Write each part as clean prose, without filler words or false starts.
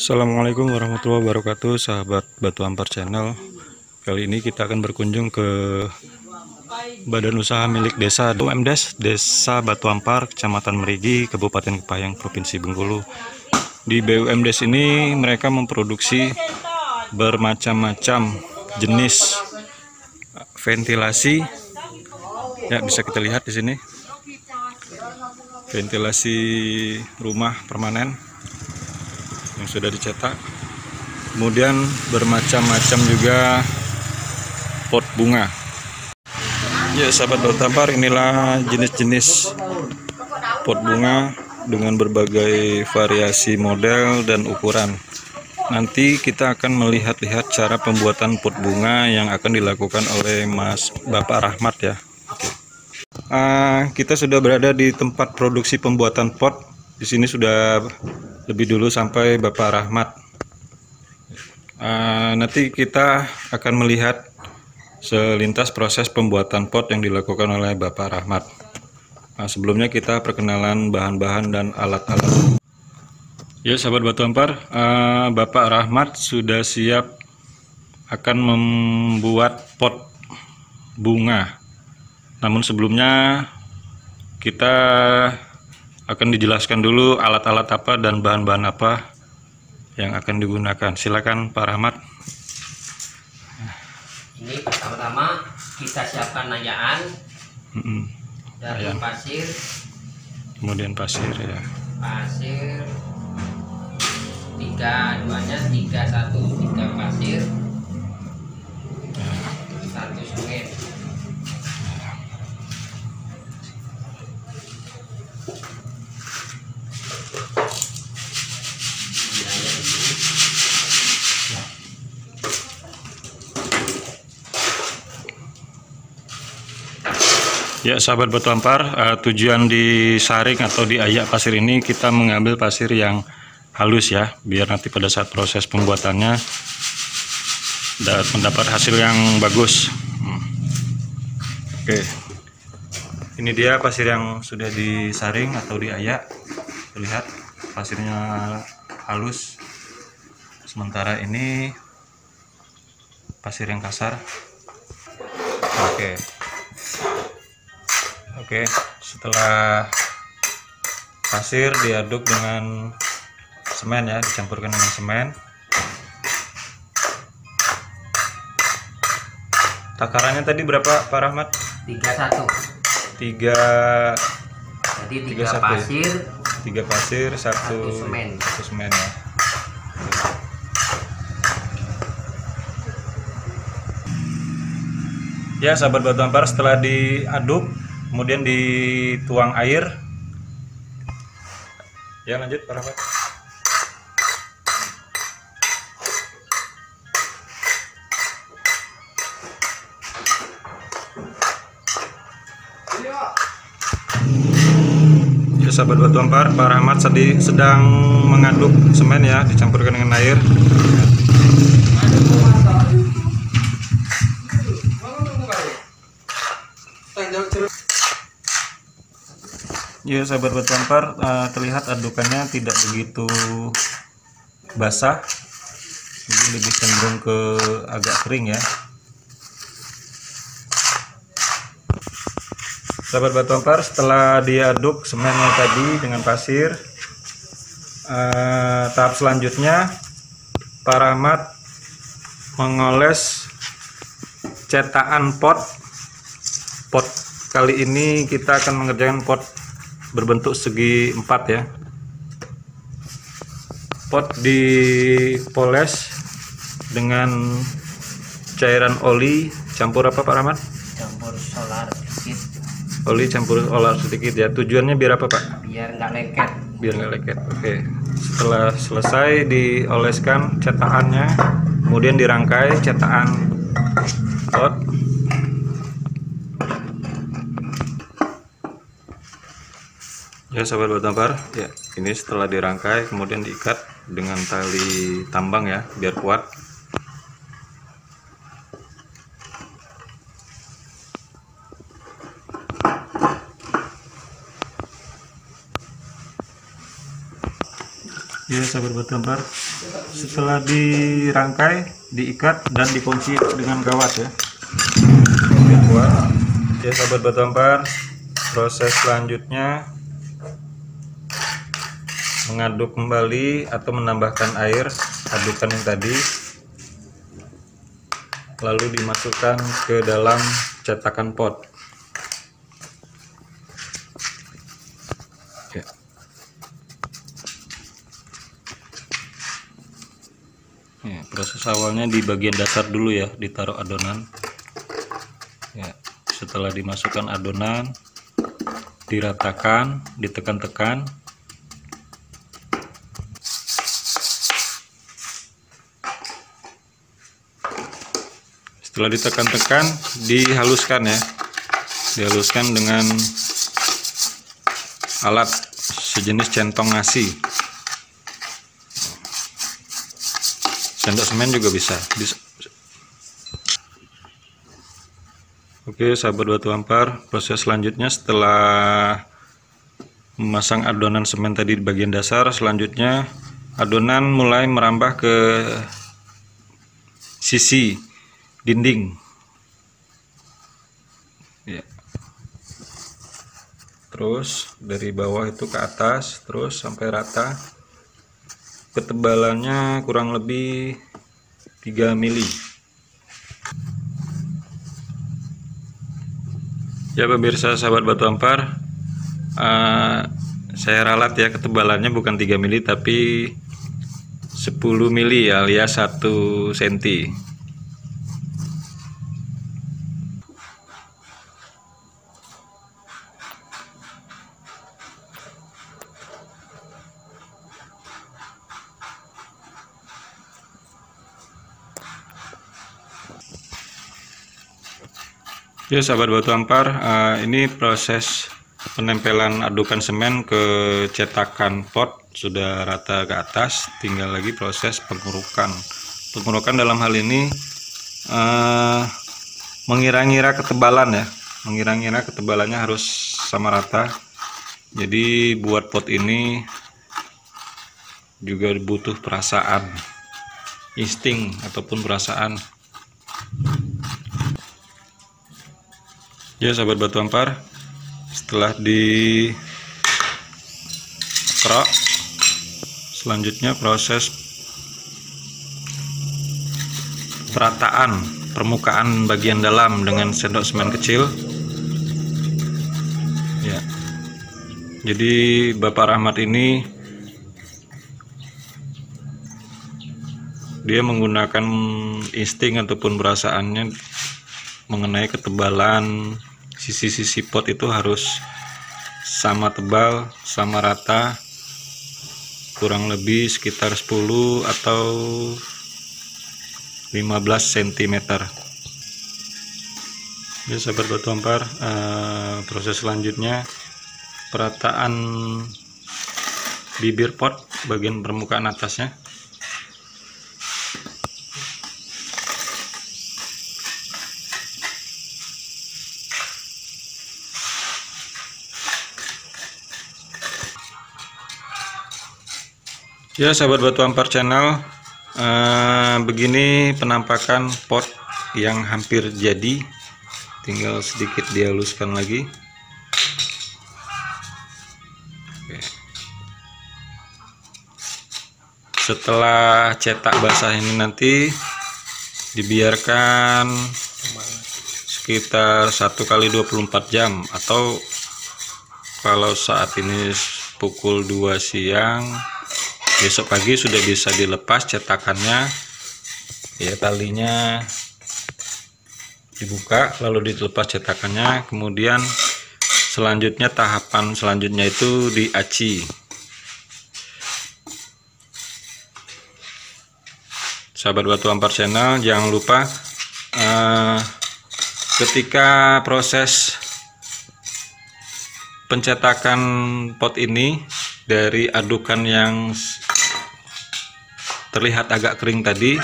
Assalamualaikum warahmatullahi wabarakatuh, sahabat Batu Ampar Channel. Kali ini kita akan berkunjung ke badan usaha milik desa BUMDes, Desa Batu Ampar, Kecamatan Merigi, Kabupaten Kepayang, Provinsi Bengkulu. Di BUMDes ini mereka memproduksi bermacam-macam jenis ventilasi. Ya, bisa kita lihat di sini. Ventilasi rumah permanen yang sudah dicetak, kemudian bermacam-macam juga pot bunga. Ya, sahabat Batu Ampar, inilah jenis-jenis pot bunga dengan berbagai variasi model dan ukuran. Nanti kita akan melihat-lihat cara pembuatan pot bunga yang akan dilakukan oleh Bapak Rahmat ya. Kita sudah berada di tempat produksi pembuatan pot. Di sini sudah lebih dulu sampai Bapak Rahmat. Nanti kita akan melihat selintas proses pembuatan pot yang dilakukan oleh Bapak Rahmat. Sebelumnya kita perkenalan bahan-bahan dan alat-alat. Ya, sahabat Batu Ampar, Bapak Rahmat sudah siap akan membuat pot bunga. Namun sebelumnya kita akan dijelaskan dulu alat-alat apa dan bahan-bahan apa yang akan digunakan. Silakan Pak Rahmat. Ini pertama-tama kita siapkan najaan, dari pasir, kemudian pasir ya. Pasir 3 pasir, 1 semen. Ya, sahabat Batu Ampar, tujuan disaring atau diayak pasir ini kita mengambil pasir yang halus ya, biar nanti pada saat proses pembuatannya mendapat hasil yang bagus. Oke, ini dia pasir yang sudah disaring atau diayak. Lihat pasirnya halus, sementara ini pasir yang kasar. Oke, setelah pasir diaduk dengan semen ya, dicampurkan dengan semen. Takarannya tadi berapa Pak Rahmat? 3-1. Jadi 3 pasir, 3 pasir, 1 semen. 1 semen ya. Ya, sahabat Batu Ampar, setelah diaduk kemudian dituang air. Ya, lanjut Pak Rahmat. Ya, sahabat Batu Ampar, Pak Rahmat sedang mengaduk semen ya, dicampurkan dengan air. Ya, sahabat Batu Ampar, terlihat adukannya tidak begitu basah, jadi lebih cenderung ke agak kering ya. Sahabat Batu Ampar, setelah diaduk semennya tadi dengan pasir, tahap selanjutnya Pak Rahmat mengoles cetakan pot. Kali ini kita akan mengerjakan pot berbentuk segi 4 ya. Pot dipoles dengan cairan oli campur apa Pak Rahmat? Campur solar sedikit. Oli campur solar sedikit ya. Tujuannya biar apa Pak? Biar nggak lengket. Biar nggak lengket. Oke. Setelah selesai dioleskan cetakannya, kemudian dirangkai cetakan pot. Ya, sahabat Batu Ampar, ya ini setelah dirangkai kemudian diikat dengan tali tambang ya, biar kuat. Ya, sahabat Batu Ampar, Setelah dirangkai, diikat dan dikunci dengan kawat ya. Biar kuat. Ya sahabat batu ampar, proses selanjutnya mengaduk kembali atau menambahkan air adukan yang tadi, lalu dimasukkan ke dalam cetakan pot. Ya. Ya, proses awalnya di bagian dasar dulu ya, ditaruh adonan. Ya, setelah dimasukkan adonan, diratakan, ditekan-tekan. Setelah ditekan-tekan, dihaluskan ya, dihaluskan dengan alat sejenis centong nasi. Sendok semen juga bisa. Oke sahabat batu ampar, proses selanjutnya setelah memasang adonan semen tadi di bagian dasar, selanjutnya adonan mulai merambah ke sisi dinding ya. Terus dari bawah itu ke atas terus sampai rata. Ketebalannya kurang lebih 3 mili. Ya pemirsa sahabat batu ampar, saya ralat ya, ketebalannya bukan 3 mili tapi 10 mili alias 1 cm. Ya sahabat batu ampar, ini proses penempelan adukan semen ke cetakan pot sudah rata ke atas, tinggal lagi proses pengurukan. Pengurukan dalam hal ini mengira-ngira ketebalan ya, mengira-ngira ketebalannya harus sama rata. Jadi buat pot ini juga butuh perasaan, insting ataupun perasaan. Ya sahabat batu ampar, setelah dikerok, selanjutnya proses perataan permukaan bagian dalam dengan sendok semen kecil ya. Jadi Bapak Rahmat ini dia menggunakan insting ataupun perasaannya mengenai ketebalan sisi-sisi pot itu harus sama tebal, sama rata, kurang lebih sekitar 10 atau 15 cm. Ya sahabat batu ampar, proses selanjutnya perataan bibir pot bagian permukaan atasnya. Ya sahabat batu ampar channel, begini penampakan pot yang hampir jadi, tinggal sedikit dihaluskan lagi. Oke. Setelah cetak basah ini nanti dibiarkan sekitar 1x24 jam, atau kalau saat ini pukul 2 siang, besok pagi sudah bisa dilepas cetakannya ya, talinya dibuka lalu dilepas cetakannya. Kemudian selanjutnya tahapan selanjutnya itu diaci. Sahabat batu ampar channel, jangan lupa ketika proses pencetakan pot ini, dari adukan yang terlihat agak kering tadi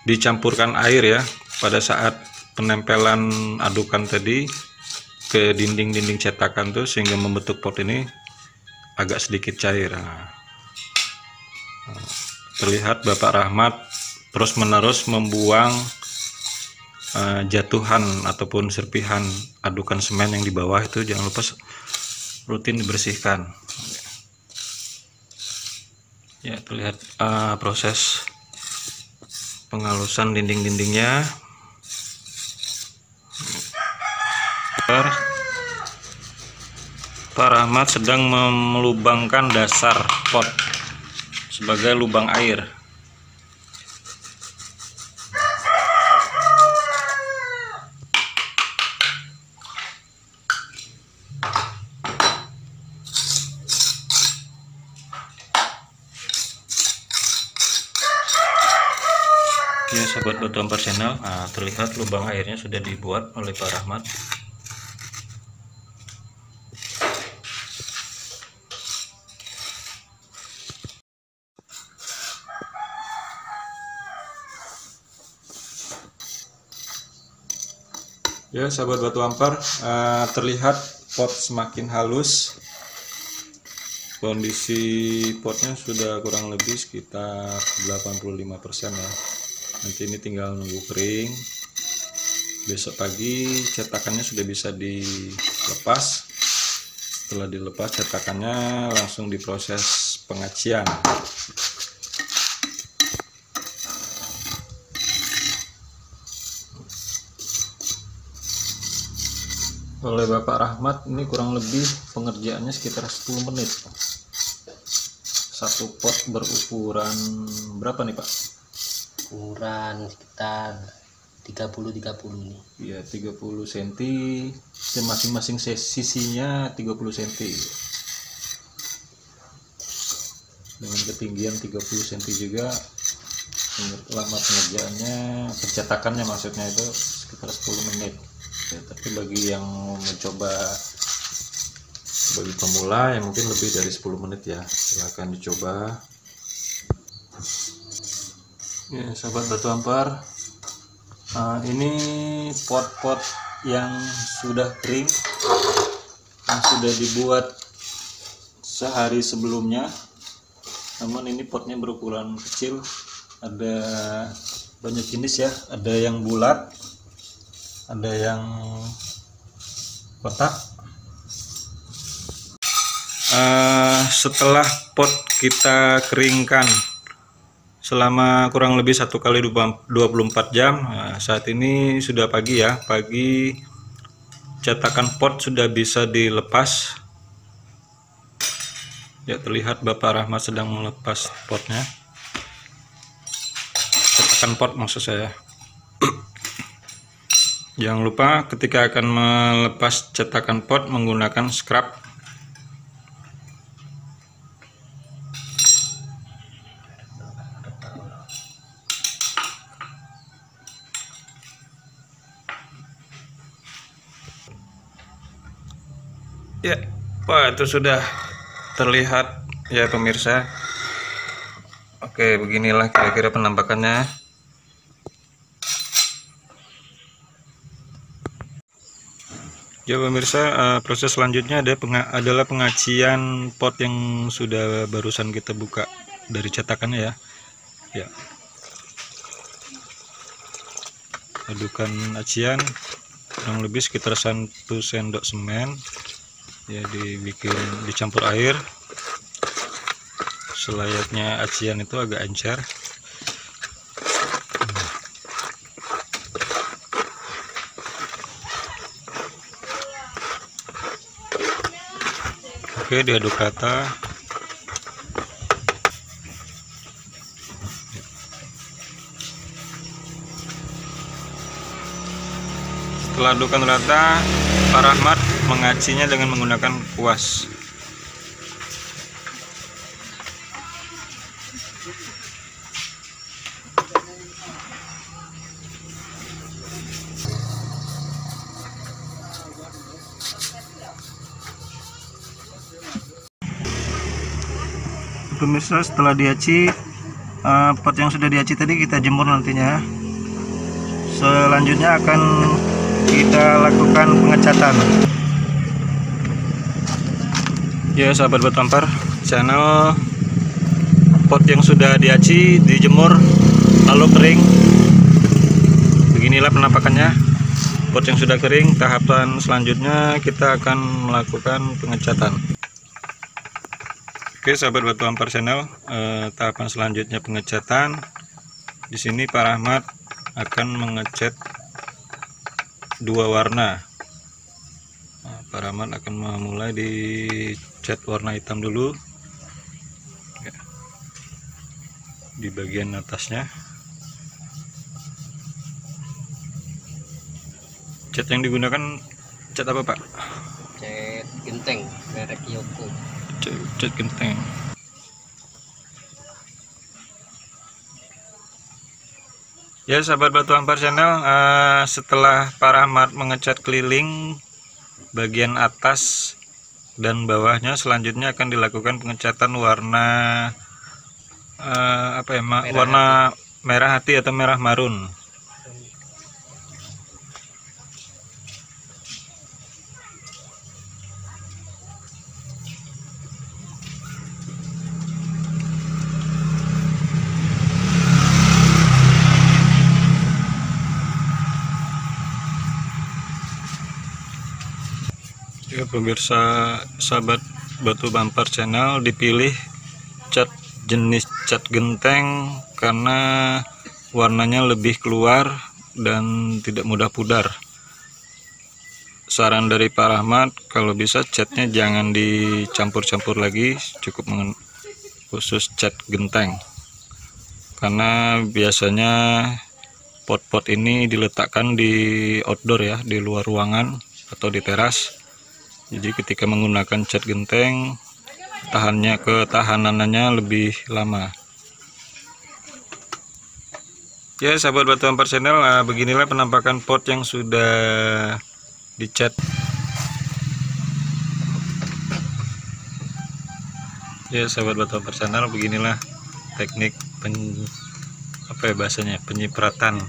dicampurkan air ya, pada saat penempelan adukan tadi ke dinding-dinding cetakan tuh sehingga membentuk pot ini, agak sedikit cair. Terlihat Bapak Rahmat terus-menerus membuang jatuhan ataupun serpihan adukan semen yang di bawah itu. Jangan lupa rutin dibersihkan. Ya, terlihat proses penghalusan dinding-dindingnya. Pak Rahmat sedang melubangkan dasar pot sebagai lubang air. Ya, sahabat Batu Ampar channel, terlihat lubang airnya sudah dibuat oleh Pak Rahmat. Ya, sahabat Batu Ampar, terlihat pot semakin halus. Kondisi potnya sudah kurang lebih sekitar 85% ya. Nanti ini tinggal nunggu kering. Besok pagi cetakannya sudah bisa dilepas. Setelah dilepas cetakannya langsung diproses pengacian. Oleh Bapak Rahmat ini kurang lebih pengerjaannya sekitar 10 menit. Satu pot berukuran berapa nih Pak? Ukuran sekitar 30 nih. Iya, 30 cm. Dan masing-masing sisinya 30 cm. Dengan ketinggian 30 cm juga. Lama pengerjaannya, pencetakannya maksudnya itu sekitar 10 menit. Ya, tapi bagi yang mencoba, bagi pemula yang mungkin lebih dari 10 menit ya, silahkan dicoba. Ya, sahabat Batu Ampar, ini pot-pot yang sudah kering, yang sudah dibuat sehari sebelumnya. Namun ini potnya berukuran kecil, ada banyak jenis ya, ada yang bulat, ada yang kotak. Setelah pot kita keringkan selama kurang lebih 1 kali 24 jam, saat ini sudah pagi ya, pagi, cetakan pot sudah bisa dilepas. Ya, terlihat Bapak Rahmat sedang melepas potnya, cetakan pot maksud saya. Jangan lupa ketika akan melepas cetakan pot menggunakan scrub. Ya, wah itu sudah terlihat ya pemirsa. Oke, beginilah kira-kira penampakannya. Ya pemirsa, proses selanjutnya adalah pengacian pot yang sudah barusan kita buka dari cetakannya ya. Ya. Adukan acian kurang lebih sekitar 1 sendok semen. Ya, dicampur air. Selayaknya acian itu agak encer. Oke, diaduk rata. Setelah adukan rata, Pak Rahmat mengacinya dengan menggunakan kuas. Pemirsa, setelah diaci, pot yang sudah diaci tadi kita jemur nantinya. Selanjutnya akan kita lakukan pengecatan. Ya sahabat Batu Ampar channel, pot yang sudah diaci, dijemur lalu kering, beginilah penampakannya. Pot yang sudah kering, tahapan selanjutnya kita akan melakukan pengecatan. Oke sahabat Batu Ampar channel, tahapan selanjutnya pengecatan. Di sini Pak Rahmat akan mengecat dua warna. Pak Rahmat akan memulai di cat warna hitam dulu ya, di bagian atasnya. Cat yang digunakan cat apa Pak? Cat genteng merek Yoko. Cat genteng. Ya sahabat Batu Ampar channel, setelah Pak Rahmat mengecat keliling bagian atas dan bawahnya, selanjutnya akan dilakukan pengecatan warna warna merah hati atau merah marun. Ya pemirsa sahabat Batu Ampar channel, dipilih jenis cat genteng karena warnanya lebih keluar dan tidak mudah pudar. Saran dari Pak Rahmat, kalau bisa catnya jangan dicampur-campur lagi, cukup khusus cat genteng, karena biasanya pot-pot ini diletakkan di outdoor ya, di luar ruangan atau di teras. Jadi ketika menggunakan cat genteng, ketahanannya lebih lama. Ya sahabat Batu Ampar channel, beginilah penampakan pot yang sudah dicat. Ya sahabat Batu Ampar channel, beginilah teknik penyipratan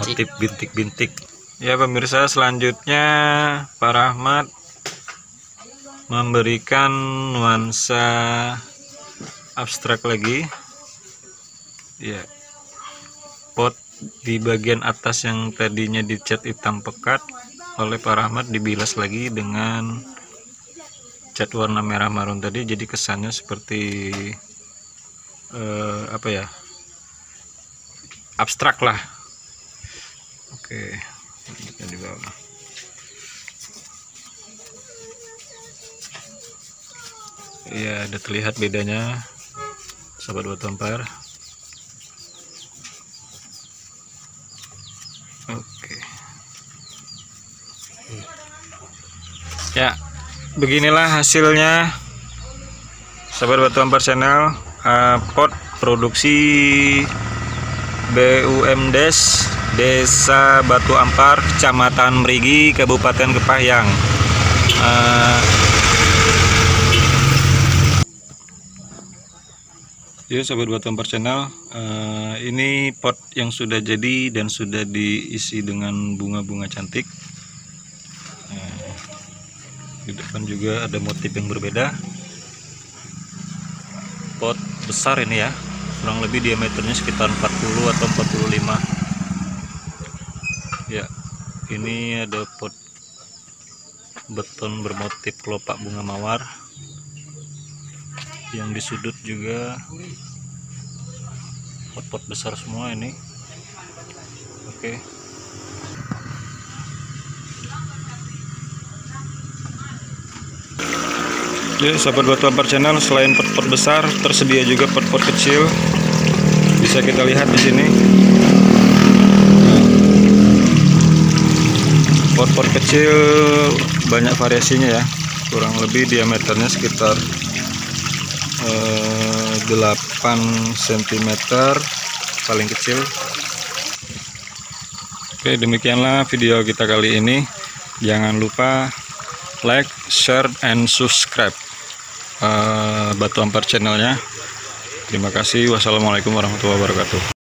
motif bintik-bintik. Ya pemirsa, selanjutnya Pak Rahmat memberikan nuansa abstrak lagi ya. Pot di bagian atas yang tadinya dicat hitam pekat oleh Pak Rahmat dibilas lagi dengan cat warna merah marun tadi, jadi kesannya seperti abstrak lah. Oke, kita di bawah. Ya, ada terlihat bedanya sahabat Batu Ampar. Oke. Ya, beginilah hasilnya sahabat Batu Ampar channel. Pot produksi BUMDes Desa Batu Ampar, Kecamatan Merigi, Kabupaten Kepahyang. Ya sahabat Batu Ampar channel, ini pot yang sudah jadi dan sudah diisi dengan bunga-bunga cantik. Di depan juga ada motif yang berbeda. Pot besar ini ya, kurang lebih diameternya sekitar 40 atau 45. Ya, ini ada pot beton bermotif kelopak bunga mawar. Yang di sudut juga pot-pot besar semua ini. Oke. Ya sahabat Batu Ampar channel, selain pot-pot besar tersedia juga pot-pot kecil. Bisa kita lihat di sini. Pot-pot kecil banyak variasinya ya. Kurang lebih diameternya sekitar 8 cm paling kecil. Oke, demikianlah video kita kali ini. Jangan lupa like, share, and subscribe Batu Ampar channelnya. Terima kasih. Wassalamualaikum warahmatullahi wabarakatuh.